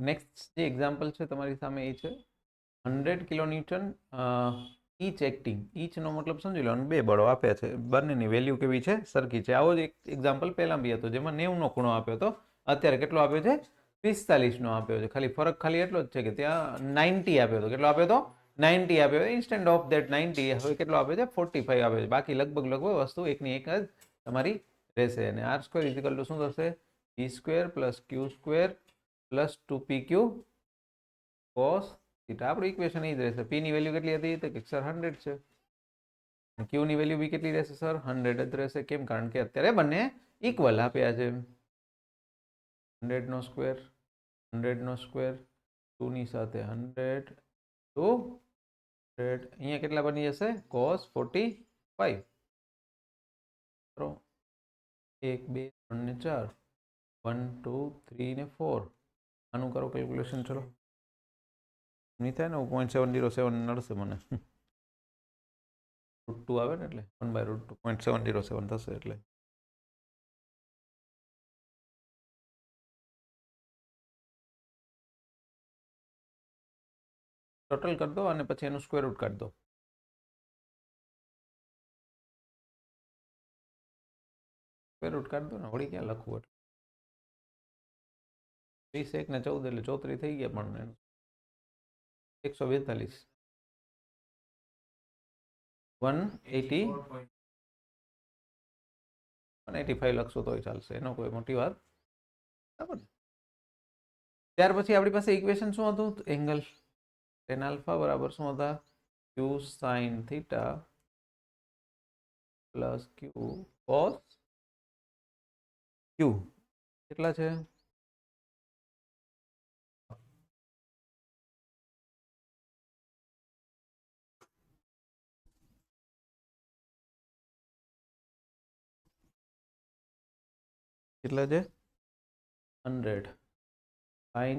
Next જે example છે તમારી સામે એ છે 100 કિલોન્યુટન ઈચ એક્ટિંગ. ઈચનો મતલબ સમજી લો, બે બળો આપ્યા છે, બંનેની વેલ્યુ કેવી છે? સરખી છે. આવો જ એક એક્ઝામ્પલ પહેલાં બી હતો જેમાં 90નો ખૂણો આપ્યો હતો, અત્યારે કેટલો આપ્યો છે? 45નો આપ્યો છે. ખાલી ફરક ખાલી એટલો જ છે કે ત્યાં 90 આપ્યો હતો. કેટલો આપ્યો હતો? 90 આપ્યો. ઇન્સ્ટેન્ટ ઓફ ધેટ 90 હવે કેટલો આપ્યો છે? 45 આપ્યો છે. બાકી લગભગ વસ્તુ એકની એક જ તમારી રહેશે. અને આર સ્ક્વેર ઇઝિકલ ટુ શું થશે? P square plus Q square plus 2pq cos theta. આપણું ઇક્વેશન એ જ રહેશે. પી ની વેલ્યુ કેટલી હતી? તો કે સર 100 છે. ક્યુ ની વેલ્યુ બી કેટલી રહેશે સર? 100 જ રહેશે. કેમ? કારણ કે અત્યારે બંને ઇક્વલ આપ્યા છે. 100 નો સ્ક્વેર 100 નો સ્ક્વેર 2 ની સાથે 100 તો 100 અહીંયા કેટલા બની જશે? cos 45. 1 2 3 ને 4 1 2 3 ને 4 આનું કરો કેલ્ક્યુલેશન. ચલો નહીં થાય ને, 0.707 નડશે મને. √2 આવે ને એટલે 1/√2 0.707 થશે. એટલે ટોટલ કરી દો અને પછી એનું સ્ક્વેર રૂટ કાઢી દો. સ્ક્વેર રૂટ કાઢી દો ને, વળી ક્યાં લખવું? એટલે 20 1 ને 14 એટલે 34 થઈ ગયા. પણ 142 180 185 લખશો તોય ચાલશે, એનો કોઈ મોટી વાત બરાબર. ત્યાર પછી આપણી પાસે ઇક્વેશન શું હતું? એંગલ tan આલ્ફા બરાબર શું હતા? q sin theta plus q cos q. કેટલા છે? કેટલા છે? 100 sin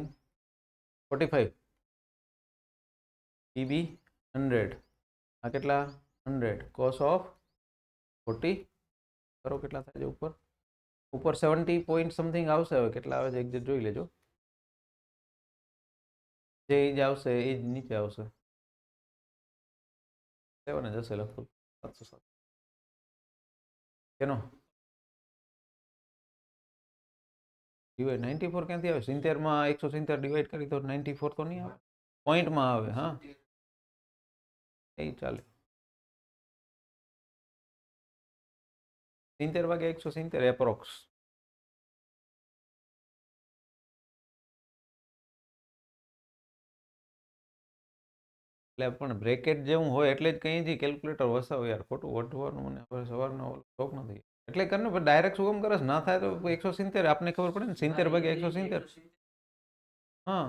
45 pb 100. આ કેટલા? 100 cos ઓફ 40 કરો કેટલા થાય છે? ઉપર 70 પોઈન્ટ સમથિંગ આવશે. હવે કેટલા આવે છે એક્ઝેક્ટ જોઈ લેજો. જે જ આવશે એ જ નીચે આવશે. 7 જ હશે લગભગ. 707 કેનો ડિવાઈડ 94 ક્યાંથી આવે? 70 માં 170 ડિવાઈડ કરી તો 94 તો નહીં આવે, પોઈન્ટમાં આવે. હા એ ચાલે. 70 ભાગ્યા 170 એપ્રોક્સ. એટલે પણ બ્રેકેટ જેવું હોય એટલે જ કહીએ છીએ કેલ્ક્યુલેટર વસાવો યાર. ખોટું વટવાનું મને હવે સવારનો શોખ નથી. એટલે કરને ડાયરેક્ટ શું કામ કરે? ના થાય તો 170 આપને ખબર પડે ને. 70 ભાગ્યા 170. હા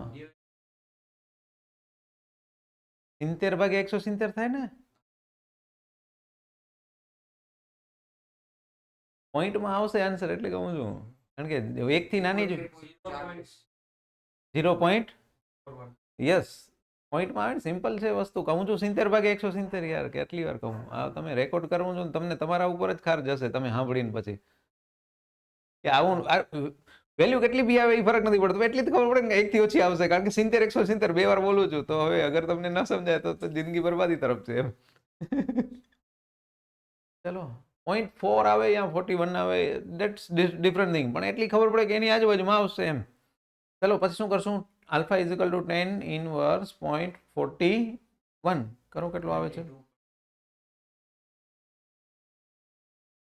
70 ભાગ્યા 170 થાય ને. પોઈન્ટમાં આવશે આન્સર એટલે કહું છું. કારણ કે 1 થી નાની જ 0. યસ પોઈન્ટમાં આવે ને. સિમ્પલ છે વસ્તુ. કહું છું 70 ભાગ્યા 170 યાર. કેટલી વાર કહું? આ તમે રેકોર્ડ કરવું છો ને તમને તમારા ઉપર જ ખાર જશે તમે સાંભળીને પછી કે આવું વેલ્યુ કેટલી બી આવે એ ફરક નથી પડતો. એટલી જ ખબર પડે ને 1 થી ઓછી આવશે. કારણ કે 70 170 બે વાર બોલું છું. તો હવે અગર તમને ન સમજાય તો જિંદગી બરબાદી તરફ છે એમ. ચલો 0.4 આવે યા 41 આવે, દેટ્સ ડિફરન્ટ થિંગ. પણ એટલી ખબર પડે કે એની આજુબાજુમાં આવશે એમ. ચલો પછી શું કરશું? Alpha is equal two 10 inverse 0.41 કરો કેટલો આવે છે?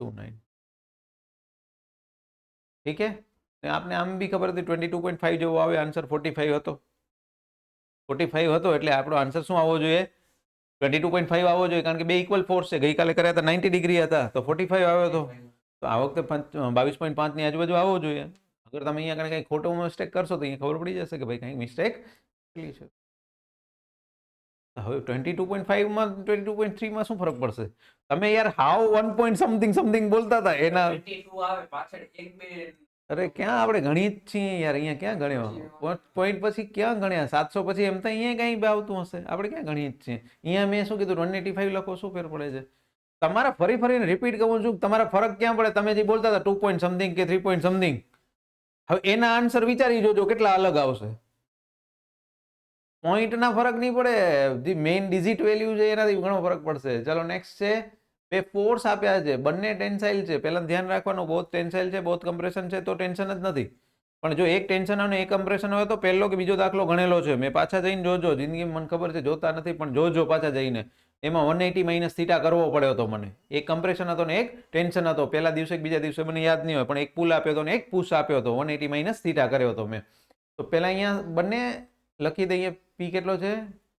29. ઠીક છે. આપને આમ બી ખબર હતી 22.5 જેવો આવે આન્સર. 45 હતો. 45 હતો એટલે આપણો આન્સર શું આવવો જોઈએ? 22.5 આવવો જોઈએ. કારણ કે બે ઇક્વલ ફોર્સ છે. ગઈકાલે કર્યા હતા 90 ડિગ્રી હતા તો 45 આવ્યો હતો. તો આ વખતે 22.5 ની આજુબાજુ આવવો જોઈએ. અગર તમે અહીંયા કંઈ ખોટો મિસ્ટેક કરશો તો અહીંયા ખબર પડી જશે કે ભાઈ કંઈક મિસ્ટેક કેટલી છે. હવે 22.5 માં 22.3 માં શું ફરક પડશે? તમે યાર હાવ 1 સમથિંગ સમથિંગ બોલતા હતા એના. અરે ક્યાં આપણે ગણી જ છીએ યાર. અહીંયા ક્યાં ગણ્યો? પોઈન્ટ પછી ક્યાં ગણ્યા? 700 પછી એમ તો અહીંયા કઈ આવતું હશે. આપણે ક્યાં ગણીએ જ છીએ? અહીંયા મેં શું કીધું? 185 લખો. શું ફેર પડે છે? તમારા ફરીને રિપીટ કહું છું. તમારા ફરક ક્યાં પડે? તમે જે બોલતા હતા 2 સમથિંગ કે 3 સમથિંગ હવે એના આન્સર વિચારી જોજો કેટલા અલગ આવશે. પોઈન્ટના ફરક નહીં પડે, જે મેઇન ડિજિટ વેલ્યુ છે એનાથી ઘણો ફરક પડશે. ચલો નેક્સ્ટ છે, બે ફોર્સ આપ્યા છે, બંને ટેન્સાઇલ છે. પહેલા ધ્યાન રાખવાનું, બોથ ટેન્સાઇલ છે, બોથ કમ્પ્રેશન છે, તો ટેન્શન જ નથી. પણ જો એક ટેન્શન અને એક કમ્પ્રેશન હોય તો પહેલો કે બીજો દાખલો ગણેલો છે. મેં પાછા જઈને જોજો, જિંદગીમાં મને ખબર છે જોતા નથી, પણ જોજો પાછા જઈને. એમાં 180 માઇનસ થીટા કરવો પડ્યો હતો મને. એક કમ્પ્રેશન હતો ને એક ટેન્શન હતો. પહેલા દિવસે બીજા દિવસે મને યાદ નહીં હોય, પણ એક પુલ આપ્યો હતો ને એક પુશ આપ્યો હતો. 180 માઇનસ થીટા કર્યો હતો મેં. તો પહેલા અહીંયા બંને લખી દઈએ. પી કેટલો છે?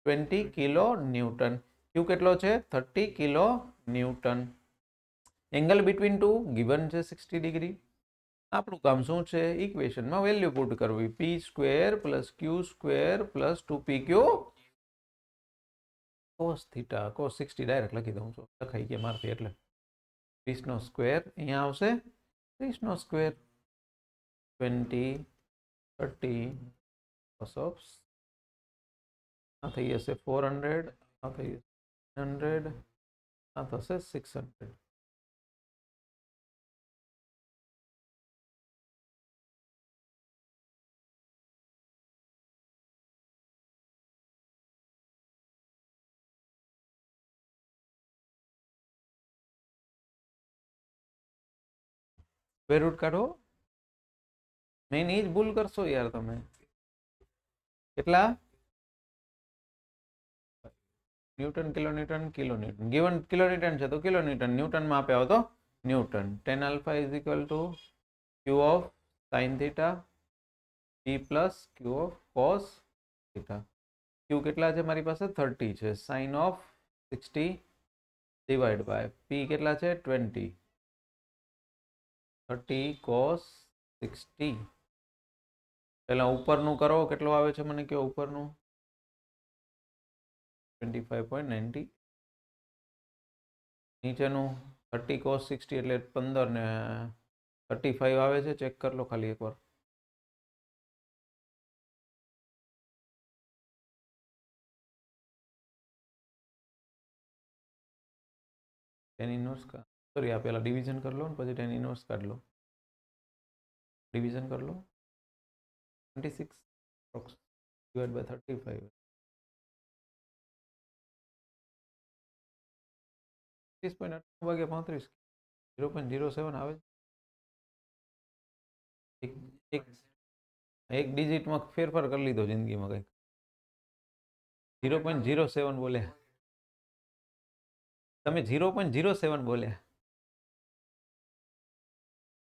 20 કિલો ન્યૂટન. ક્યુ કેટલો છે? 30 kilo newton. Angle between two given છે 60 ડિગ્રી. આપણું કામ શું છે? ઇક્વેશનમાં વેલ્યુ પુટ કરવી. પી square plus Q square plus 2p ક્યુ કોસ થીટા કોસ 60 ડાયરેક્ટ લખી દઉં છું, લખાઈ ગયા મારથી. એટલે 30 નો સ્ક્વેર અહીંયા આવશે, 30 નો સ્ક્વેર 20 30 cos of આ થઈ જશે 400, આ થઈ જશે 100, આ થશે 600. સ્ક્વેર રૂટ કાઢો. મેઇન એ જ ભૂલ કરશો યાર તમે. કેટલા? Newton kilo newton kilo newton. Given kilo newton છે તો કિલો ન્યૂટન. ન્યૂટનમાં આપ્યા હોય તો newton. tan alpha is equal to Q of sine theta p plus Q of cos theta. Q કેટલા છે મારી પાસે? 30 છે. Sine of 60 divide by p કેટલા છે? 20. 30 cos 60. પહેલા ઉપરનું કરો, કેટલું આવે છે મને કહો ઉપરનું? 25.90. નીચેનું 30 cos 60 એટલે 15 ને 35 આવે છે. ચેક કરી લો ખાલી એકવાર. tan ઇનવર્સ સોરી, આ પહેલા ડિવિઝન કરી લો ને પછી tan ઇનવર્સ કાઢ લો. ડિવિઝન કરી લો. 26 ડિવાઇડ બાય 35. 30.8 ભાગ્યા 35 0.07 આવે છે. એક ડિજિટમાં ફેરફાર કરી લીધો જિંદગીમાં કંઈક. 0.07 બોલ્યા તમે. 0.07 બોલ્યા.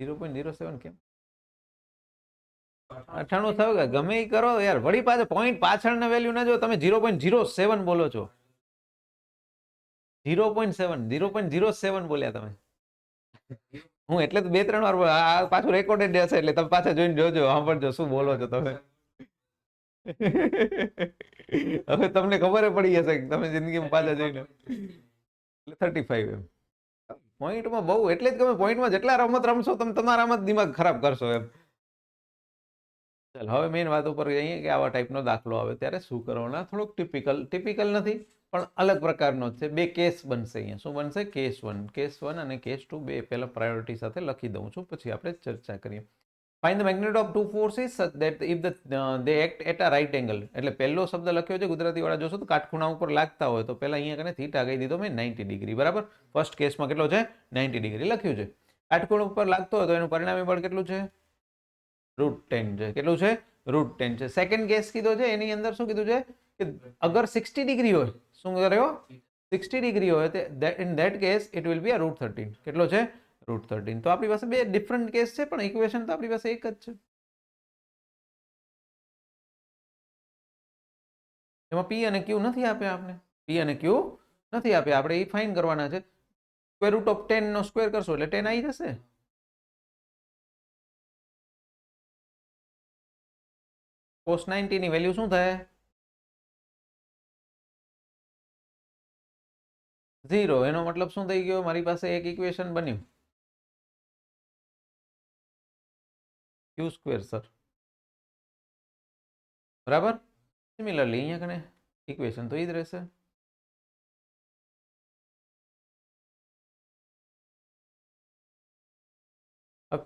0.07 કેમ? 98 થયું કે ગમે એ કરો યાર. વળી પાછળ પોઈન્ટ પાછળના વેલ્યુ ના જો, તમે 0.07 બોલો છો. 0.7 બોલ્યા તમે. હું એટલે તો 2-3 વાર આ પાછું રેકોર્ડેડ હશે એટલે તમે પાછા જોઈને જોજો, સાંભળજો શું બોલો છો તમે. હવે તમને ખબર પડી જશે કે તમે જિંદગીમાં પાછા જોઈને. એટલે 35 એમ. પોઈન્ટમાં બહુ એટલે જ તમે પોઈન્ટમાં જેટલા રમત રમશો તમે તમારામાં જ દિમાગ ખરાબ કરશો એમ. ચાલ હવે મેઇન વાત ઉપર જઈએ કે આવા ટાઈપનો દાખલો આવે ત્યારે શું કરવાના. થોડુંક ટિપિકલ નથી પણ અલગ પ્રકારનો છે. બે કેસ બનશે અહીંયા. શું બનશે? કેસ 1. કેસ 1 અને કેસ 2 બે પહેલા પ્રાયોરિટી સાથે લખી દઉં છું, પછી આપણે ચર્ચા કરીએ. Find the magnitude of two forces such that if they act at a right angle. એટલે પહેલો શબ્દ લખ્યો છે ગુજરાતી વાળા જોશો તો કાટખૂણા ઉપર લાગતા હોય તો પહેલા અહીંયા કને થીટા કહી દીધો મેં 90 ડિગ્રી. બરાબર. ફર્સ્ટ કેસમાં કેટલો છે? 90 ડિગ્રી લખ્યું છે. કાટખૂણા ઉપર લાગતો હોય તો એનું પરિણામી બળ કેટલું છે? √10 છે. કેટલું છે? √10 છે. સેકન્ડ કેસ કીધો છે એની અંદર શું કીધું છે કે અગર 60 ડિગ્રી હોય, શું કર્યો? 60 ડિગ્રી હોય in that case it will be a √13. કેટલો છે? √13. તો આપણી પાસે બે ડિફરન્ટ કેસ છે પણ ઇક્વેશન તો આપણી પાસે એક જ છે. એમાં p અને q નથી આપ્યા આપણે. p અને q નથી આપ્યા. આપણે એ ફાઇન્ડ કરવાના છે. √10 નો સ્ક્વેર કરશો એટલે 10 આવી જશે. cos 90 ની વેલ્યુ શું થાય? 0. એનો મતલબ શું થઈ ગયો? મારી પાસે એક ઇક્વેશન બન્યું q સ્ક્વેર સર. બરાબર. સિમિલરલી અહીંયા કને ઇક્વેશન તો એ જ રહેશે.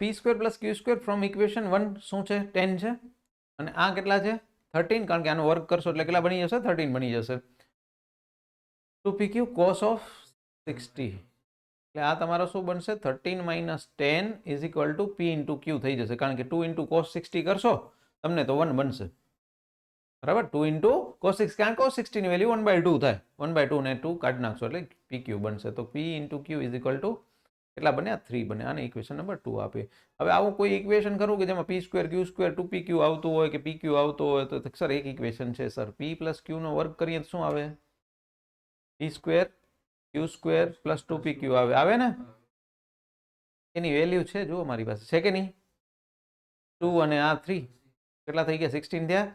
P square plus Q square from equation 1 શું છે 10 છે અને આ કેટલા છે 13 કારણ કે આનો વર્ક કરશો એટલે કેટલા બની જશે 13 બની જશે 2pq cos of 60 એટલે આ તમારો શું બનશે 13 minus 10 is equal to p into Q થઈ જશે કારણ કે 2 ઇન્ટુ cos 60 કરશો તમને તો 1 બનશે બરાબર 2 ઇન્ટુ cos 6 કારણ cos 60 ની વેલ્યુ 1/2 થાય 1/2 ને 2 કાઢી નાખશો એટલે pq બનશે તો p into Q is equal two કેટલા બને 3 બને આને ઇક્વેશન નંબર 2 આપે હવે આવું કોઈ ઇક્વેશન કરું કે જેમાં p square q square 2pq આવતું હોય કે pq આવતું હોય તો સર એક ઇક્વેશન છે સર p પ્લસ q નો વર્ગ કરીએ તો શું આવે p square q square plus 2pq આવે ને એની વેલ્યુ છે જુઓ મારી પાસે છે કે નહીં 2 અને આ 3 કેટલા થઈ ગયા 16 થયા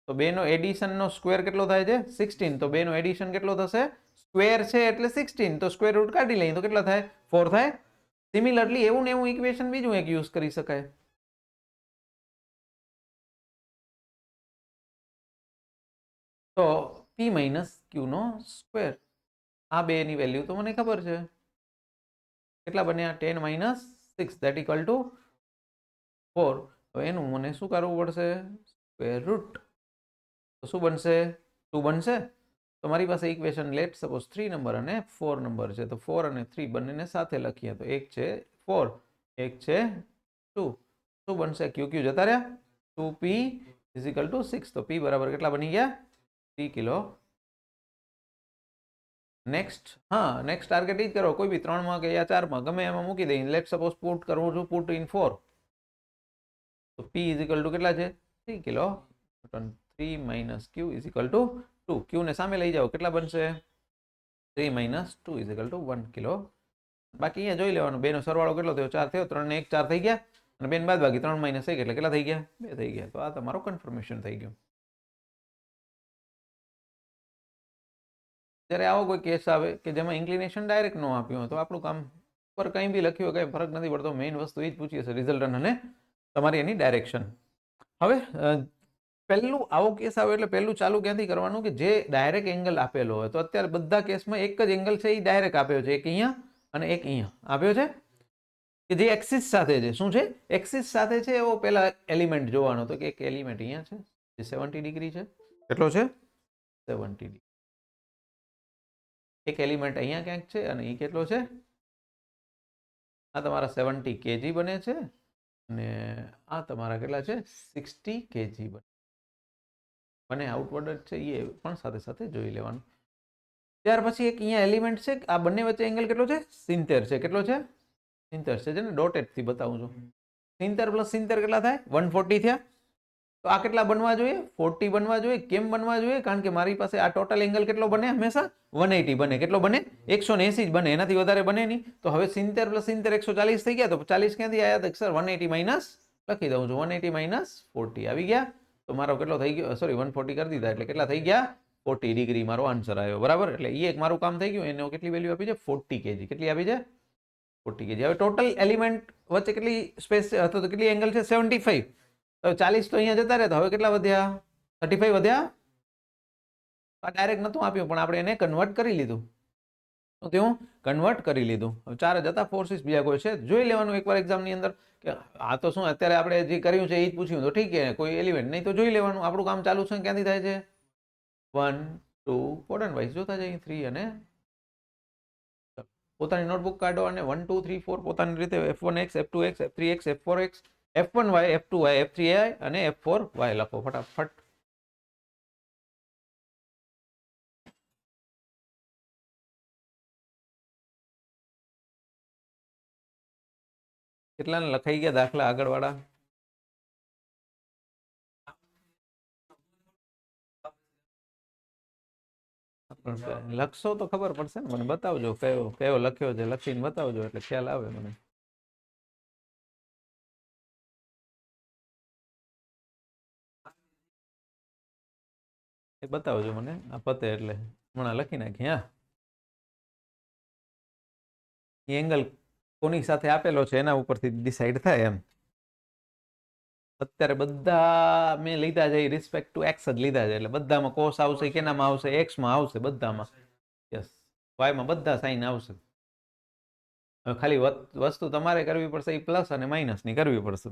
તો બેનો એડિશન નો સ્ક્વેર કેટલો થાય છે 16 તો બેનો એડિશન કેટલો થશે સ્ક્વેર છે એટલે 16 તો સ્ક્વેર રૂટ કાઢી લઈએ તો કેટલા થાય 4 થાય સિમિલરલી એવું ને એવું ઇક્વેશન બીજું એક યુઝ કરી શકાય તો p માઇનસ q નો સ્ક્વેર આ બે ની વેલ્યુ તો મને ખબર છે કેટલા બન્યા 10 માઇનસ 6 ધેટ ઇક્વલ ટુ 4 હવે એનું મને શું કરવું પડશે સ્ક્વેર રૂટ તો શું બનશે 2 બનશે તો મારી પાસે ઇક્વેશન લેટ સપોઝ 3 નંબર અને 4 નંબર છે તો 4 અને 3 બંનેને સાથે લખીએ તો એક છે 4 એક છે 2 શું બનશે ક્યુ ક્યુ જતા રહ્યા 2p ઇઝ ઇક્વલ ટુ 6 તો p બરાબર કેટલા બની ગયા 3 કિલો નેક્સ્ટ હા નેક્સ્ટ ટાર્ગેટ ઈ જ કરો કોઈ બી 3 માં કે યા 4 માં ગમે એમાં મૂકી દઈએ લેટ સપોઝ પુટ કરવું છું પુટ ઇન 4 તો p ઇઝ ઇક્વલ ટુ કેટલા છે 3 kilo 3 minus q is equal two 2 q ને સામે લઈ જાઓ કેટલા બનશે 3 minus 2 is equal two 1 kilo બાકી અહીંયા જોઈ લેવાનું બેનો સરવાળો કેટલો થયો 4 થયો 3 ને 1 4 થઈ ગયા અને બેન બાદ બાકી 3 માઇનસ 1 એટલે કેટલા થઈ ગયા 2 થઈ ગયા તો આ તમારો કન્ફર્મેશન થઈ ગયો જ્યારે આવો કોઈ કેસ આવે કે જેમાં ઇન્ક્લિનેશન ડાયરેક્ટ ન આપ્યું હોય તો આપણું કામ પર કંઈ બી લખ્યું હોય કંઈ ફરક નથી પડતો મેઇન વસ્તુ એ જ પૂછીએ છે રિઝલ્ટન્ટ અને તમારી એની ડાયરેક્શન હવે પહેલું આવો કેસ આવે એટલે પહેલું ચાલુ ક્યાંથી કરવાનું કે જે ડાયરેક્ટ એંગલ આપેલો હોય તો અત્યારે બધા કેસમાં એક જ એંગલ છે એ ડાયરેક્ટ આપ્યો છે એક અહીંયા અને એક અહીંયા આપ્યો છે કે જે એક્સિસ સાથે છે શું છે એક્સિસ સાથે છે એવો પહેલા એલિમેન્ટ જોવાનો તો કે એક એલિમેન્ટ અહીંયા છે જે 70 ડિગ્રી છે કેટલો છે 70 ડિગ્રી એક એલિમેન્ટ અહીંયા ક્યાંક છે અને એ કેટલો છે આ તમારા 70 kg બને છે અને આ તમારા કેટલા છે 60 kg બને આઉટવર્ડ છે એ પણ સાથે સાથે જોઈ લેવાનું ત્યાર પછી એક અહીંયા એલિમેન્ટ છે આ બંને વચ્ચે એંગલ કેટલો છે 70 છે કેટલો છે 70 છે જેને ડોટેડ થી બતાવું છું 70 પ્લસ 70 કેટલા થાય 140 થયા તો આ કેટલા બનવા જોઈએ 40 બનવા જોઈએ કેમ બનવા જોઈએ કારણ કે મારી પાસે આ ટોટલ એંગલ કેટલો બને હંમેશા 180 બને કેટલો બને 180 જ બને એનાથી વધારે બને નહીં તો હવે 70 પ્લસ 70 140 થઈ ગયા તો 40 ક્યાંથી આવ્યા તો સર 180 માઇનસ લખી દઉં છું 180 માઇનસ 40 આવી ગયા તો મારો કેટલો થઈ ગયો સોરી 140 કરી દીધા એટલે કેટલા થઈ ગયા 40 ડિગ્રી મારો આન્સર આવ્યો બરાબર એટલે એ એક મારું કામ થઈ ગયું એને કેટલી વેલ્યુ આપી છે 40 kg કેટલી આપી છે 40 kg હવે ટોટલ એલિમેન્ટ વચ્ચે કેટલી સ્પેસ અથવા તો કેટલી એંગલ છે 75 તો 40 તો અહીંયા જતા રહ્યા તો હવે કેટલા વધ્યા 35 વધ્યા આ ડાયરેક્ટ નતું આપ્યું પણ આપણે એને કન્વર્ટ કરી લીધું તો તેવું કન્વર્ટ કરી લીધું હવે 4 જ હતા ફોર્સિસ બીજા કોઈ છે જોઈ લેવાનું એકવાર એક્ઝામની અંદર કે આ તો શું અત્યારે આપણે જે કર્યું છે એ જ પૂછ્યું તો ઠીક છે કોઈ એલિમેન્ટ નહીં તો જોઈ લેવાનું આપણું કામ ચાલુ છે ક્યાંથી થાય છે 1 2 કોડન વાઇઝ જોતા જઈએ 3 અને પોતાની નોટબુક કાઢો અને 1 2 3 4 પોતાની રીતે f1x f2x f3x f4x f1y f2y f3y અને f4y લખો ફટાફટ કેટલાને લખાઈ ગયા દાખલા આગળવાળા લખશો તો ખબર પડશે ને મને બતાવજો કયો કયો લખ્યો છે લખીને બતાવજો એટલે ખ્યાલ આવે મને એ બતાવજો મને આ પતે એટલે હમણાં લખી નાખી હા એંગલ કોની સાથે આપેલો છે એના ઉપરથી ડિસાઈડ થાય એમ અત્યારે બધા મેં લીધા છે રિસ્પેક્ટ ટુ એક્સ જ લીધા છે એટલે બધામાં કોસ આવશે કેનામાં આવશે એક્સમાં આવશે બધામાં યસ વાયમાં બધા સાઇન આવશે ખાલી વસ્તુ તમારે કરવી પડશે એ પ્લસ અને માઇનસની કરવી પડશે.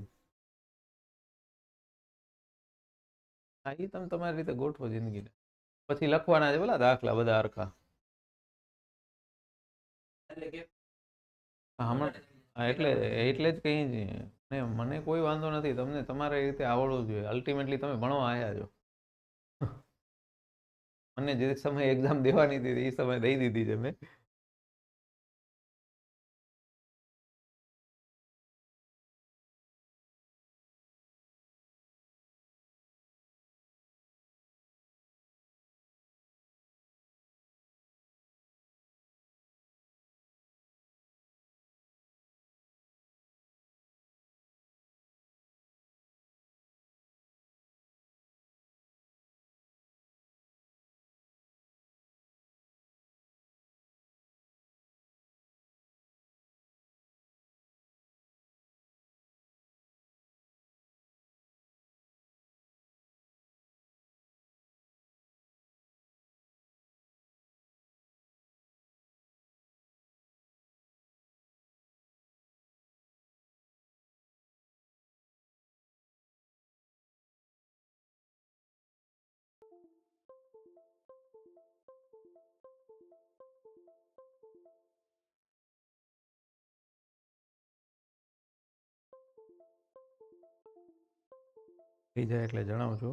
હા એ તમે તમારી રીતે ગોઠવો જિંદગીને. પછી લખવાના છે બોલા દાખલા બધા હરખા. હમણાં એટલે એટલે જ કઈ ને મને કોઈ વાંધો નથી, તમને તમારી રીતે આવડવું જોઈએ. અલ્ટિમેટલી તમે ભણવા આવ્યા છો. મને જે સમયે એક્ઝામ દેવાની હતી એ સમય દઈ દીધી છે મેં. થઈ જાય એટલે જણાવજો.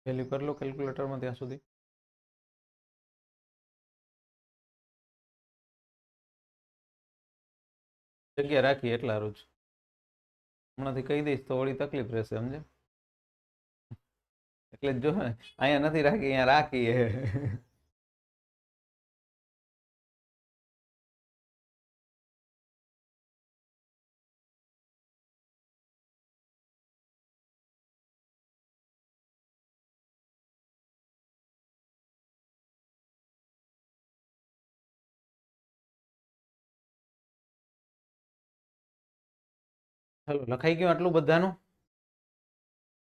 વેલ્યુ કરી લો કેલ્ક્યુલેટરમાં ત્યાં સુધી. જગ્યા રાખી એટલા રોજ. હમણાંથી કહી દઈશ તો વળી તકલીફ રહેશે સમજે. એટલે જ જો ને અહીંયા નથી રાખી અહીંયા રાખી. ચલો લખાઈ ગયું આટલું બધાનું.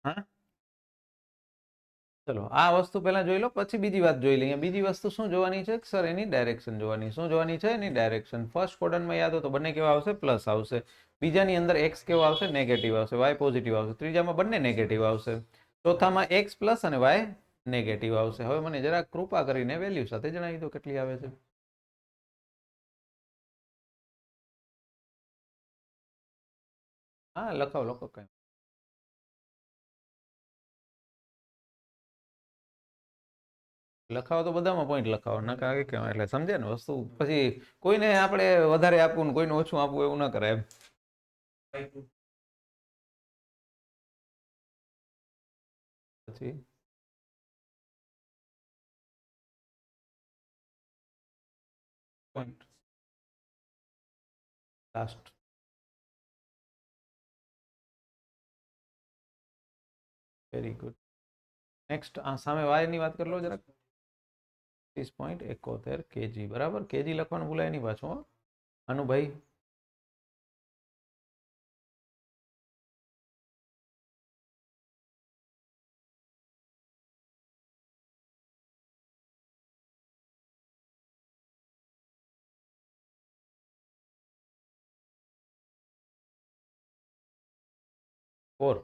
હા ચલો આ વસ્તુ પહેલા જોઈ લો પછી બીજી વાત જોઈ લઈએ. બીજી વસ્તુ શું જોવાની છે સર? એની ડાયરેક્શન જોવાની. શું જોવાની છે? એની ડાયરેક્શન. ફર્સ્ટ ક્વોડ્રન્ટમાં યાદ હો તો બંને કેવા આવશે? પ્લસ આવશે. બીજાની અંદર એક્સ કેવો આવશે? નેગેટિવ આવશે. વાય પોઝિટિવ આવશે. ત્રીજામાં બંને નેગેટિવ આવશે. ચોથામાં એક્સ પ્લસ અને વાય નેગેટિવ આવશે. હવે મને જરા કૃપા કરીને વેલ્યુ સાથે જણાવી દો કેટલી આવે છે. હા લખાવો લખો કઈ. લખાવો તો બધામાં પોઈન્ટ લખાવો ના કાંઈ કેમ એટલે સમજે ને વસ્તુ. પછી કોઈને આપણે વધારે આપવું ને કોઈને ઓછું આપવું એવું ના કરાય એમ. પછી point last. Very good. Next આ સામે વાય ની વાત કરી લો જરાક. 30.71 kg બરાબર. કેજી લખવાનું ભૂલાય નહીં પાછું હો અનુભાઈ. ફોર.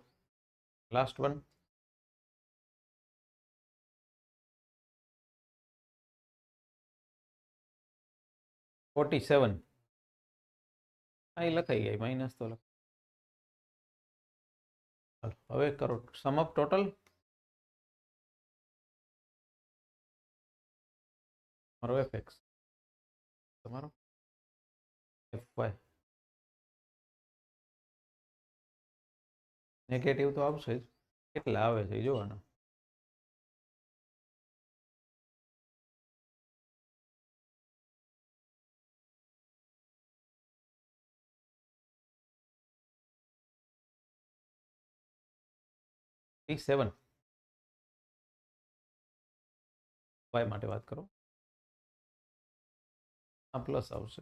Last one. 47. હા એ લખાઈ ગઈ માઇનસ તો હવે કરો સમ અપ ટોટલ. તમારો એફએક્સ, તમારો એફવાય. નેગેટિવ તો આવશે જ, કેટલા આવે છે એ જોવાના. 7 વાય માટે વાત કરો. આ પ્લસ આવશે.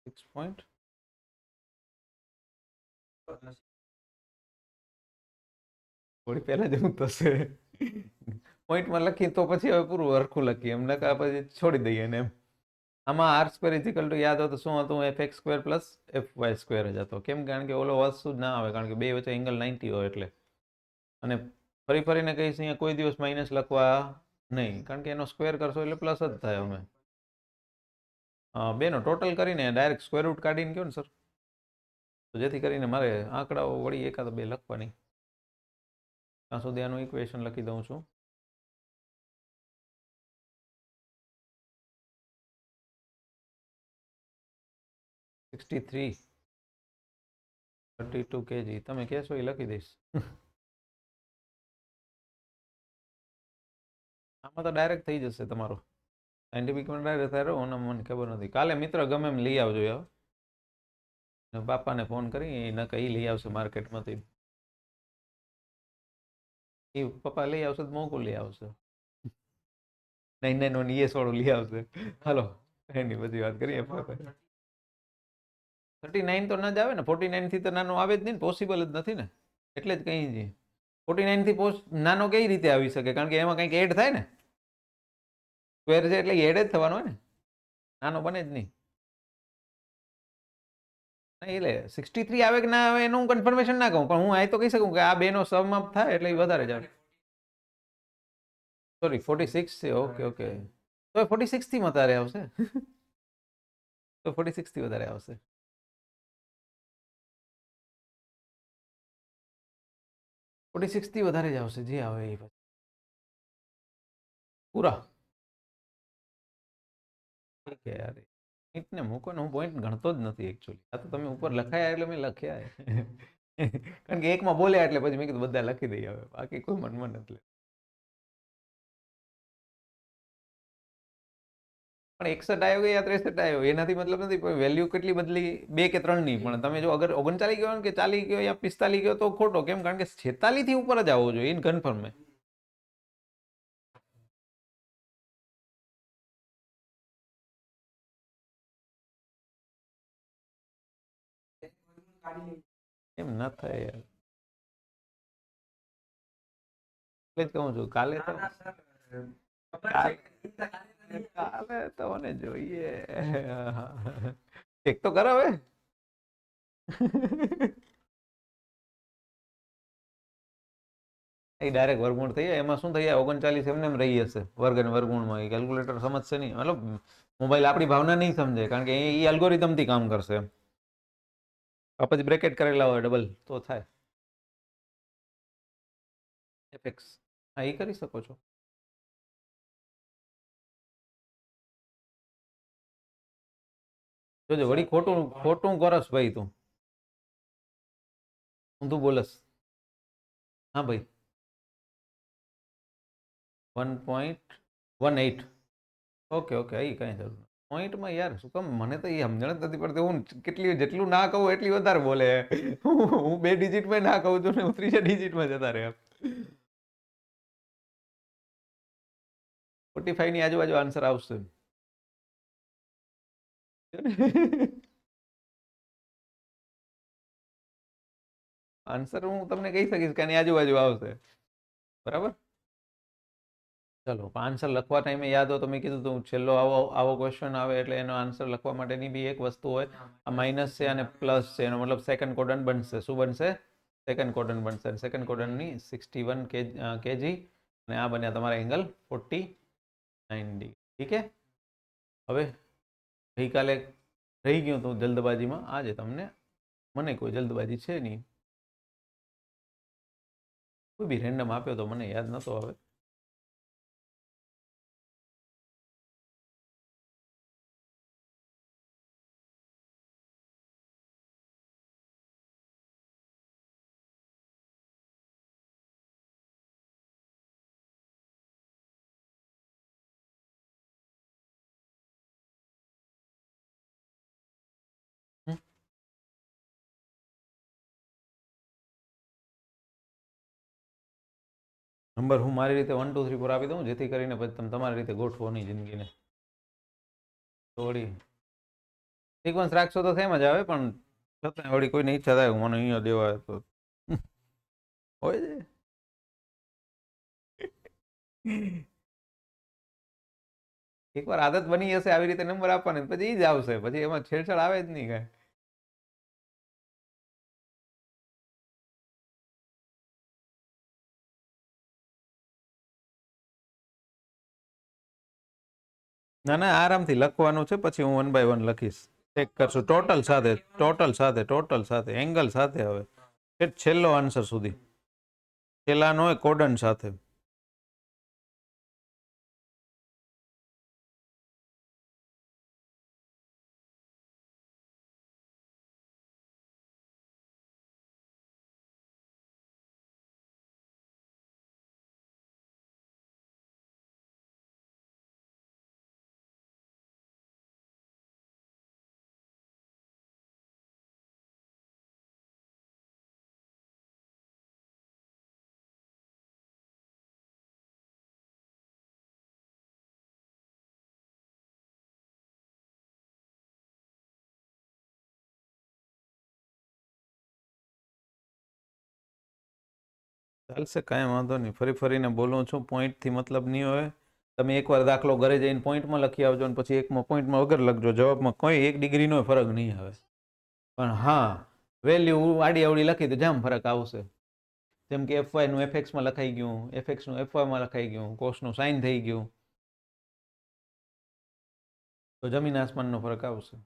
.6 થોડી પહેલા જેવું થશે. પોઈન્ટમાં લખીએ તો પછી હવે પૂરું હરખું લખીએ એમ, નકા પછી છોડી દઈએ ને એમ. આમાં આર સ્ક્વેર ઇઝિકલ ટુ યાદ હતો શું હતું, F X square plus F Y square જ હતો. કેમ? કારણ કે ઓલો વસ્તુ જ ના આવે, કારણ કે બે વચ્ચે એંગલ 90 હોય એટલે. અને ફરી ફરીને કહીશ અહીંયા કોઈ દિવસ માઇનસ લખવા નહીં, કારણ કે એનો સ્ક્વેર કરશો એટલે પ્લસ જ થાય. અમે બેનો ટોટલ કરીને ડાયરેક્ટ સ્ક્વેર રૂટ કાઢીને કહો ને સર, તો જેથી કરીને મારે આંકડાઓ વળી એકાદ બે લખવાની. ત્યાં સુધી આનું ઇક્વેશન લખી દઉં છું. $63 32 kg તમે કહેશો એ લખી દઈશ. આમાં તો ડાયરેક્ટ થઈ જશે તમારો સાયન્ટિફિકમાં ડાયરેક્ટ થાય. મને ખબર નથી, કાલે મિત્ર ગમે એમ લઈ આવજો યાર. બાપાને ફોન કરી ન કઈ લઈ આવશે માર્કેટમાંથી. એ પપ્પા લઈ આવશે તો મોકું લઈ આવશે. 991 ES વાળું લઈ આવશે. હાલો એની બધી વાત કરીએ. 39 તો ના જ આવે ને, 49 થી તો નાનો આવે જ નહીં, પોસિબલ જ નથી ને. એટલે જ કહી છે 49 થી નાનો કઈ રીતે આવી શકે, કારણ કે એમાં કંઈક એડ થાય ને. સ્ક્વેર છે એટલે એડ જ થવાનો હોય ને, નાનો બને જ નહીં. એટલે 63 આવે કે ના આવે એનું હું કન્ફર્મેશન ના કહું, પણ હું આ તો કહી શકું કે આ બેનો સમ અપ થાય એટલે એ વધારે જ આવે. સોરી 46 છે. ઓકે ઓકે, તો 46 થી વધારે આવશે. તો 46 થી વધારે આવશે. 46 થી વધારે જ આવશે જે આવે એ પૂરા. ઠીક છે યાર, ને મૂકો ને, હું પોઈન્ટ ગણતો જ નથી એકચ્યુઅલી. આ તો તમે ઉપર લખાયા એટલે મેં લખ્યા. કારણ કે એકમાં બોલ્યા એટલે પછી મેં કીધું બધા લખી દઈએ હવે, બાકી કોઈ મનમાં નથી. પણ 61 આવ્યો કે યા 63 આવ્યો એનાથી મતલબ નથી, વેલ્યુ કેટલી બદલી 2 કે 3 ની. પણ તમે જો અગર 39 ગયો કે 40 ગયો યા 45 ગયો તો ખોટો. કેમ? કારણ કે 46 થી ઉપર જ આવવો જોઈએ, ઇન કન્ફર્મ. એમ ના થાય યાર, એટલે જ કહું છું કાલે તો કાલે તો મને જોઈએ. ચેક તો કરો હવે. એ ડાયરેક્ટ વર્ગમૂળ થઈ જાય, એમાં શું થઈ જાય 39 એમને એમ રહી હશે વર્ગ અને વર્ગમૂળમાં. એ કેલ્ક્યુલેટર સમજશે નહીં, મતલબ મોબાઈલ આપણી ભાવના નહીં સમજે, કારણ કે એ અલ્ગોરિધમથી કામ કરશે. આ પછી બ્રેકેટ કરેલા હોય ડબલ તો થાય. એફએક્સ હા એ કરી શકો છો. જોજો વળી ખોટું ખોટું કરસ ભાઈ, તું ઊંધું બોલસ. હા ભાઈ 1.18. ઓકે ઓકે, એ કઈ જરૂર નથી પોઈન્ટમાં યાર. શું કામ? મને તો એ સમજણ જ નથી પડતી. હું કેટલી જેટલું ના કહું એટલી વધારે બોલે. હું 2 ડિજિટમાં ના કહું છું ને હું 3 ડિજિટમાં જતા રહે. 45 ની આજુબાજુ આન્સર આવશે. આન્સર હું તમને કહી શકીશ કે આની આજુબાજુ આવશે. બરાબર. ચલો આન્સર લખવા ટાઈમે યાદ હોય તો મેં કીધું તું છેલ્લો આવો આવો ક્વેશ્ચન આવે એટલે એનો આન્સર લખવા માટેની બી એક વસ્તુ હોય. આ માઇનસ છે અને પ્લસ છે એનો મતલબ સેકન્ડ ક્વોડ્રન્ટ બનશે. શું બનશે? સેકન્ડ ક્વોડ્રન્ટ બનશે. સેકન્ડ ક્વોડ્રન્ટની 61 કેજી અને આ બન્યા તમારા એંગલ 49 ડિગ્રી. ઠીક છે. હવે ગઈકાલે રહી ગયું હતું જલ્દબાજીમાં, આજે તમને મને કોઈ જલ્દબાજી છે નહીં, કોઈ બી રેન્ડમ આપ્યો તો મને યાદ નહોતો આવે. નંબર હું મારી રીતે 1 2 3 4 આપી દઉં જેથી કરીને પછી તમે તમારી રીતે ગોઠવો નહીં જિંદગીને. થોડી સિક્વન્સ રાખશો તો સેમ જ આવે પણ છતાં વળી કોઈની ઈચ્છા થાય મને અહીંયા દેવા તો હોય છે. એકવાર આદત બની જશે આવી રીતે નંબર આપવાની પછી ઈ જ આવશે, પછી એમાં છેડછાડ આવે જ નહીં કાંઈ. ના ના આરામથી લખવાનું છે, પછી હું 1 બાય 1 લખીશ. ચેક કરશું ટોટલ સાથે, ટોટલ સાથે એંગલ સાથે. હવે છેલ્લો આન્સર સુધી છેલ્લાનો કોડન સાથે. ચાલશે, કાંઈ વાંધો નહીં. ફરી ફરીને બોલું છું, પોઈન્ટથી મતલબ નહીં હોય. તમે એકવાર દાખલો ઘરે જઈને પોઈન્ટમાં લખી આવજો અને પછી એકમાં પોઈન્ટમાં વગર લખજો. જવાબમાં કોઈ 1 ડિગ્રીનો ફરક નહીં આવે. પણ હા, વેલ્યુ આડી અવળી લખી તો જામ ફરક આવશે. જેમ કે એફવાયનું એફએક્સમાં લખાઈ ગયું, એફએક્સનું એફવાયમાં લખાઈ ગયું, કોસનું સાઇન થઈ ગયું, તો જમીન આસમાનનો ફરક આવશે.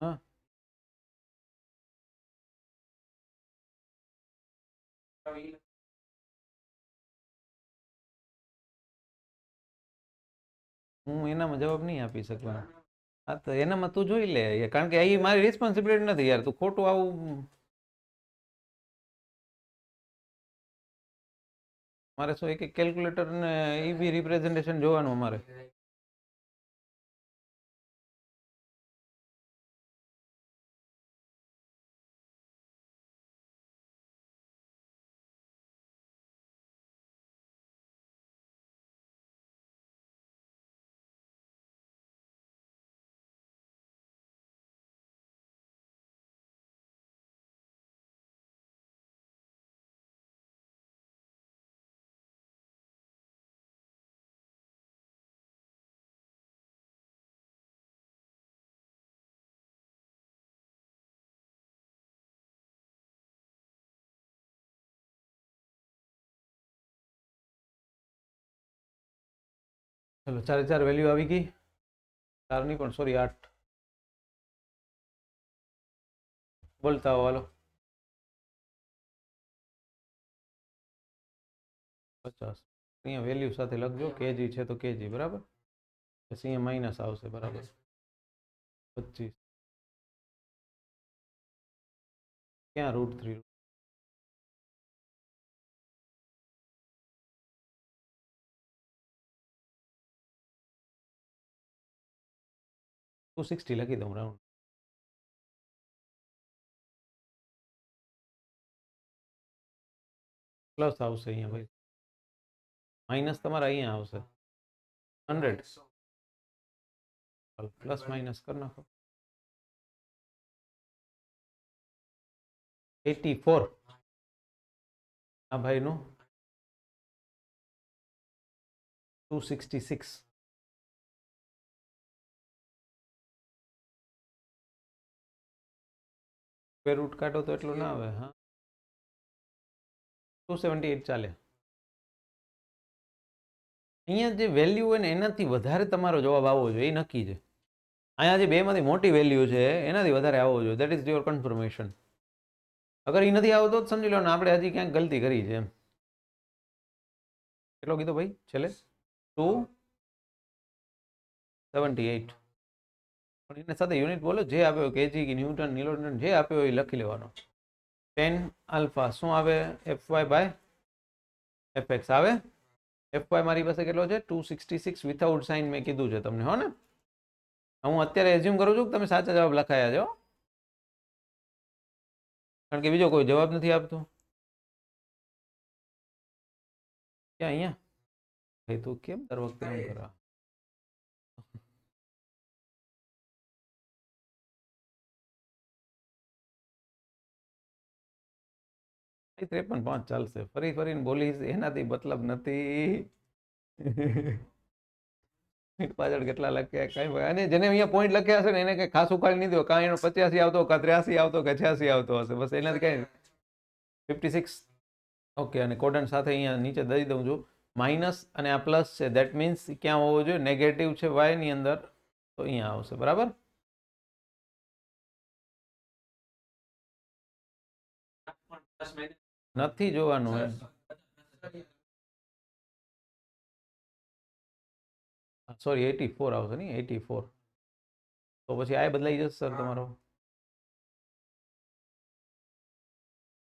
હા, હું એનામાં જવાબ નહીં આપી શકવાનો. હા તો એનામાં તું જોઈ લે, કારણ કે અહીં મારી રિસ્પોન્સિબિલિટી નથી યાર, તું ખોટું આવું. મારે શું એક કેલ્ક્યુલેટર ને એ બી રિપ્રેઝન્ટેશન જોવાનું અમારે. ચલો 4 4 વેલ્યુ આવી ગઈ. 4 નહીં પણ સોરી 8. બોલતા હો હાલો. 50. અહીંયા વેલ્યુ સાથે લખજો, કેજી છે તો કેજી બરાબર, પછી અહીંયા માઇનસ આવશે બરાબર. 25 ક્યાં √3? +260 લખી દઉં રાઉન્ડ. પ્લસ આવશે અહીંયા ભાઈ, માઇનસ તમારા અહીંયા આવશે 100. પ્લસ માઇનસ કરી નાખો. 84 આ ભાઈનું 266. સ્ક્વેર રૂટ કાઢો તો એટલું ના આવે. હા 278 ચાલે. અહીંયા જે વેલ્યુ હોય ને એનાથી વધારે તમારો જવાબ આવવો જોઈએ, એ નક્કી છે. અહીંયા જે બેમાંથી મોટી વેલ્યુ છે એનાથી વધારે આવવો જોઈએ, દેટ ઇઝ યોર કન્ફર્મેશન. અગર એ નથી આવતો તો સમજી લો ને આપણે હજી ક્યાંક ગલતી કરી છે એમ. કેટલો કીધો ભાઈ છેલ્લે? 278. પણ એની સાથે યુનિટ બોલો જે આપ્યો, કેજી કે ન્યૂટન કિલોન્યુટન જે આપ્યો એ લખી લેવાનો. 10 આલ્ફા શું આવે? fy/fx આવે. fy મારી પાસે કેટલો છે? 266 વિથઆઉટ સાઇન મેં કીધું છે તમને, હો ને. હું અત્યારે એઝ્યુમ કરું છું કે તમે સાચા જવાબ લખાયા છો, કારણ કે બીજો કોઈ જવાબ નથી આપતો. ક્યાં? અહીંયા ભાઈ તું કેમ દર વખતે એમ કરા? 53.5 ચાલશે. ફરી ફરીને બોલીશ એનાથી મતલબ નથી. પાછળ કેટલા લખ્યા કઈ ભાઈ, અને જેને અહીંયા પોઈન્ટ લખ્યા હશે ને એને કઈ ખાસ ઉકાળી નહીં દો, કાં એનો 85 આવતો, કાં 83 આવતો, કે 86 આવતો હશે, બસ એનાથી કઈ 56. ઓકે, અને કોડન્ટ સાથે અહીંયા નીચે દઈ દઉં છું માઇનસ, અને આ પ્લસ છે, દેટ મીન્સ ક્યાં હોવો જોઈએ? નેગેટિવ છે વાય ની અંદર, તો અહીંયા આવશે બરાબર. નથી જોવાનું એમ. સોરી 84 આવશે નહીં, 84. તો પછી આ બદલાઈ જશે સર તમારો.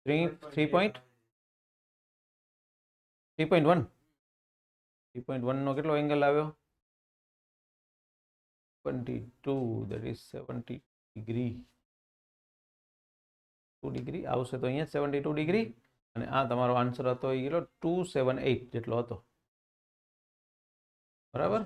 3.1 નો કેટલો એંગલ આવ્યો? 22, that is 70 ડિગ્રી. 2 ડિગ્રી આવશે તો અહીંયા 72 ડિગ્રી, અને આ તમારો આન્સર હતો એ કેટલો? 278 જેટલો હતો બરાબર.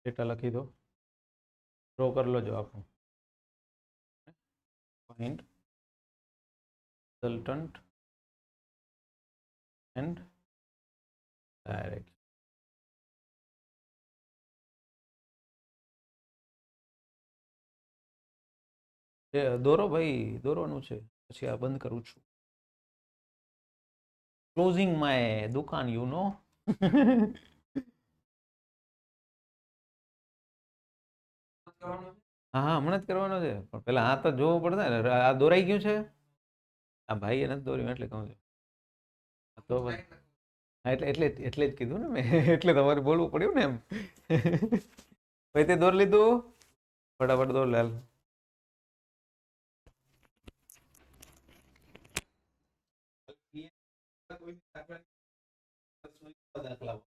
ડેટા લખી દો, ડ્રો કરી લો જો આપણું. Find resultant and direct. દોરો ભાઈ, દોરવાનું છે. પછી આ બંધ કરું છું. ક્લોઝિંગ માય દુકાન, યુ નો. હા હા, હમણાં જ કરવાનો છે, પણ પેલા આ તો જોવું પડશે ને. આ દોરાઈ ગયું છે. આ ભાઈએ નથી દોર્યું એટલે કહું છું. તો પછી- હા, એટલે જ કીધું ને મેં. એટલે તમારે બોલવું પડ્યું ને એમ. ભાઈ તે દોર લીધું, ફટાફટ દોર લાલ. દાખલા